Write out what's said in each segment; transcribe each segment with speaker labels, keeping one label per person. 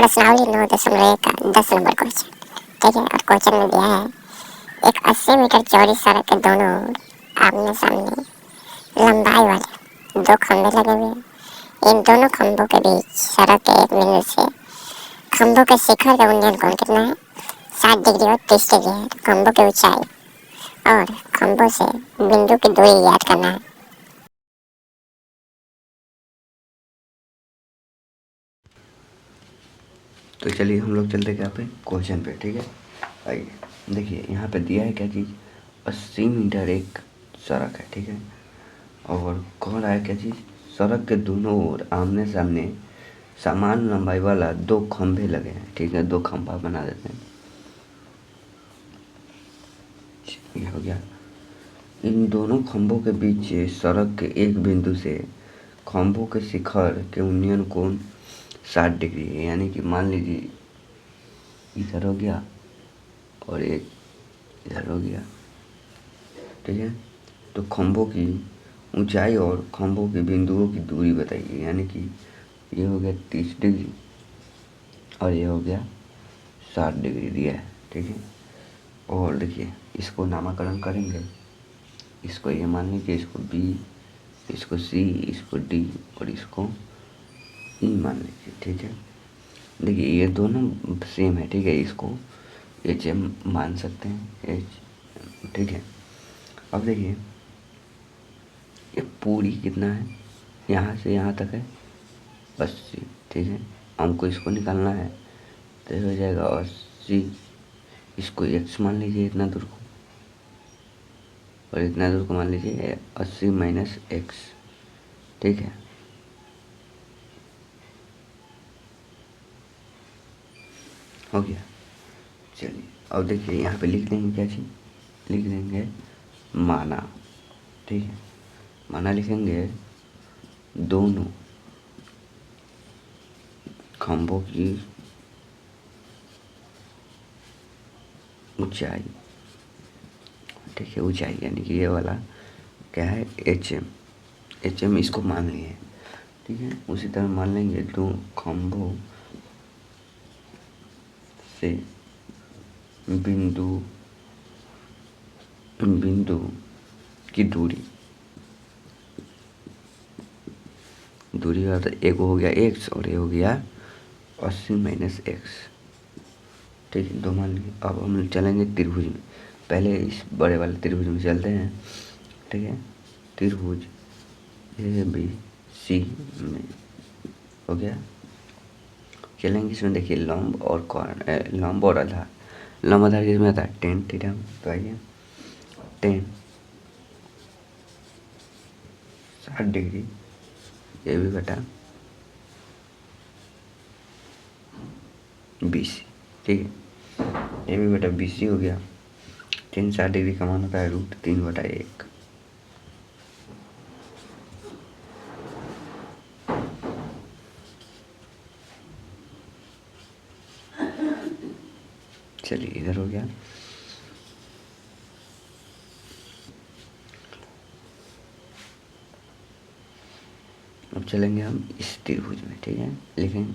Speaker 1: प्रश्नावली 9.1 का 10 number question. ठीक है, और क्वेश्चन में दिया है एक 80 मीटर चौड़ी सड़क के दोनों ओर आमने सामने लंबाई वाले 2 खंभे लगे हुए हैं। इन दोनों खंभों के बीच सड़क के एक बिंदु से खंभों के शिखर का उन्नयन कोण कितना है? 60 डिग्री और 30 डिग्री है। खंभों की ऊंचाई और खंभों से बिंदु की दूरी ज्ञात करना है।
Speaker 2: तो चलिए हम लोग चलते क्या पे क्वेश्चन पे। ठीक है, आइए देखिए यहाँ पे दिया है क्या चीज़, 80 मीटर एक सड़क है। ठीक है, और कह रहा है क्या चीज़, सड़क के दोनों ओर आमने सामने समान लंबाई वाला 2 खंभे लगे हैं। ठीक है, 2 खंभा बना देते हैं। ये हो गया। इन दोनों खंभों के बीच सड़क के एक बिंदु से खंभों के शिखर के उन्नयन कोण 60 डिग्री है। यानी कि मान लीजिए इधर हो गया और एक इधर हो गया। ठीक है, तो खंभों की ऊंचाई और खंभों के बिंदुओं की दूरी बताइए। यानी कि ये हो गया 30 डिग्री और ये हो गया 60 डिग्री दिया है। ठीक है, और देखिए इसको नामकरण करेंगे। इसको ये मान लीजिए, इसको बी, इसको सी, इसको डी और इसको ई मान लीजिए। ठीक है, देखिए ये दोनों सेम है। ठीक है, इसको एच एम मान सकते हैं, एच। ठीक है, अब देखिए ये पूरी कितना है, यहाँ से यहाँ तक है 80। ठीक है, हमको इसको निकालना है तो हो जाएगा 80। इसको x मान लीजिए इतना दूर को, और इतना दूर को मान लीजिए 80 माइनस एक्स। ठीक है, हो गया। चलिए अब देखिए यहाँ पे लिख देंगे क्या चीज़, लिख देंगे माना। ठीक है, माना लिखेंगे दोनों खंभों की ऊंचाई। ठीक है, ऊंचाई यानी कि ये वाला क्या है, एच एम। एच एम इसको मान लिए हैं। ठीक है, उसी तरह मान लेंगे 2 खंभों से बिंदु बिंदु की दूरी का तो एक हो गया x और ये हो गया 80 माइनस एक्स। ठीक है, 2 मान लिए। अब हम चलेंगे त्रिभुज में। पहले इस बड़े वाले त्रिभुज में चलते हैं। ठीक है, त्रिभुज ए बी सी में हो गया। चलेंगे इसमें, देखिए लंब और लंब और आधार। लंब आधार किसमें आता है, टेन थीटा में। तो आइए 10 60 डिग्री ये भी बटा 20। ठीक है, ये भी बटा 20 हो गया। 3 60 डिग्री का मान होता है √3/1। चलिए इधर हो गया। अब चलेंगे हम इस त्रिभुज में। ठीक है, लिखेंगे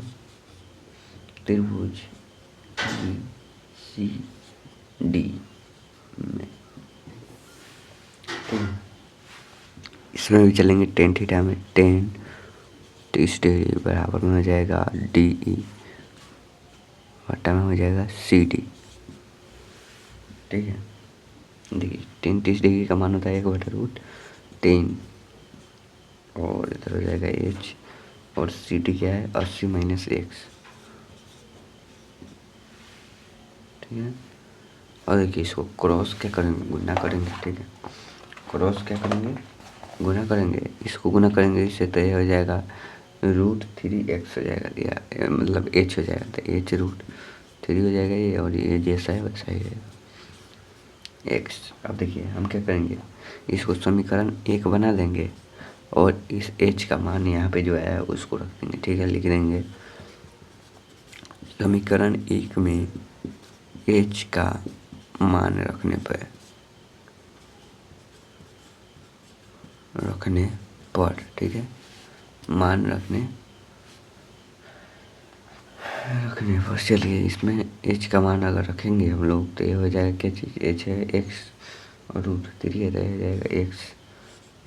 Speaker 2: त्रिभुज बी सी डी में। ठीक है, इसमें भी चलेंगे टेन थीटा में। 30 डिग्री बराबर में हो जाएगा डी ई, बटा में हो जाएगा सी डी। ठीक है, देखिए 30 डिग्री का मान होता है 1/√3 और इधर हो जाएगा एच, और सी डी क्या है 80 माइनस एक्स। ठीक है, और देखिए इसको क्रॉस क्या करेंगे, गुना करेंगे। ठीक है, क्रॉस क्या करेंगे, गुना करेंगे। इसको गुना करेंगे इससे तो ये हो जाएगा √3x हो जाएगा, दिया मतलब h हो जाएगा, तो h√3 हो जाएगा ये, और ये जैसा है वैसा ही रहेगा x। अब देखिए हम क्या करेंगे, इसको समीकरण 1 बना देंगे और इस h का मान यहाँ पे जो है उसको रख देंगे। ठीक है, लिख देंगे समीकरण 1 में h का मान रखने पर ठीक है, मान रखने रखने पर चलिए इसमें एच का मान अगर रखेंगे हम लोग तो ये हो जाएगा क्या चीज़, एच है एक्स और √3 है, रह जाएगा एक्स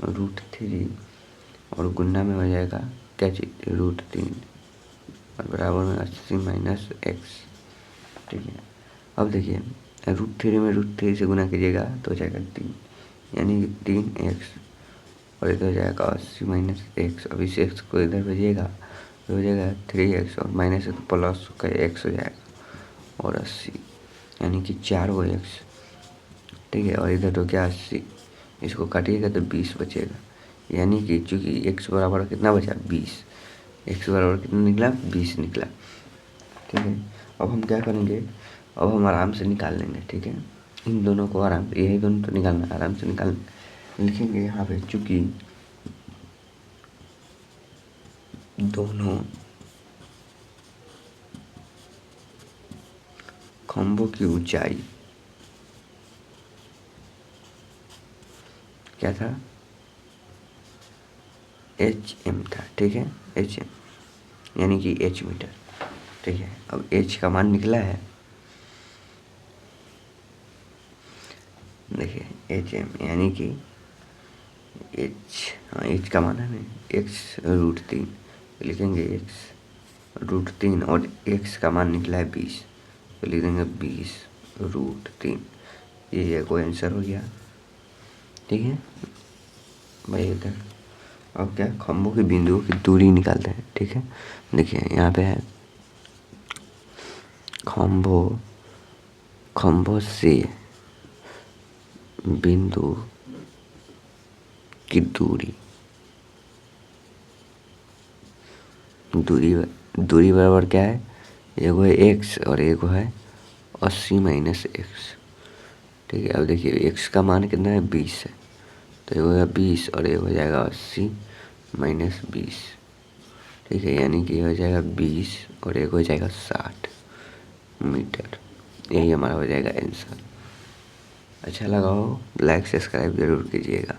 Speaker 2: √3 और गुना में हो जाएगा क्या चीज़, √3 और बराबर में 80 माइनस एक्स। ठीक है, अब देखिए √3 में √3 से गुना कीजिएगा तो हो जाएगा 3, यानी कि 3x और इधर हो जाएगा 80 माइनस एक्स। अब इस एक्स को इधर भेजिएगा तो हो जाएगा 3x और माइनस है तो प्लस का x हो जाएगा और 80 यानी कि 4x। ठीक है, और इधर तो क्या 80, इसको काटिएगा तो 20 बचेगा, यानी कि चूँकि x बराबर कितना बचा 20, x बराबर कितना निकला 20 निकला। ठीक है, अब हम क्या करेंगे, अब हम आराम से निकाल लेंगे। ठीक है, इन दोनों को आराम से, यही दोनों तो निकालना, आराम से निकाल लिखेंगे यहाँ पे, चूँकि दोनों खंभों की ऊंचाई क्या था, HM था। ठीक है, HM यानी कि H मीटर। ठीक है, अब H का मान निकला है, देखिए HM यानी कि H का मान है ना x √3, लिखेंगे x √3 और x का मान निकला है 20 तो लिख देंगे 20 √3, ये कोई आंसर हो गया। ठीक है भाई, इधर अब क्या खंभों के बिंदुओं की दूरी निकालते हैं। ठीक है, देखिए यहाँ पे है खंभों से बिंदु की दूरी बराबर क्या है, एगो है x और एगो है 80 माइनस एक्स। ठीक है, अब देखिए x का मान कितना है 20 है तो एगो है 20 और एगो हो जाएगा 80 माइनस 20। ठीक है, यानी कि हो जाएगा 20 और एक हो जाएगा 60 मीटर। यही हमारा हो जाएगा आंसर। अच्छा लगा हो लाइक सब्सक्राइब जरूर कीजिएगा।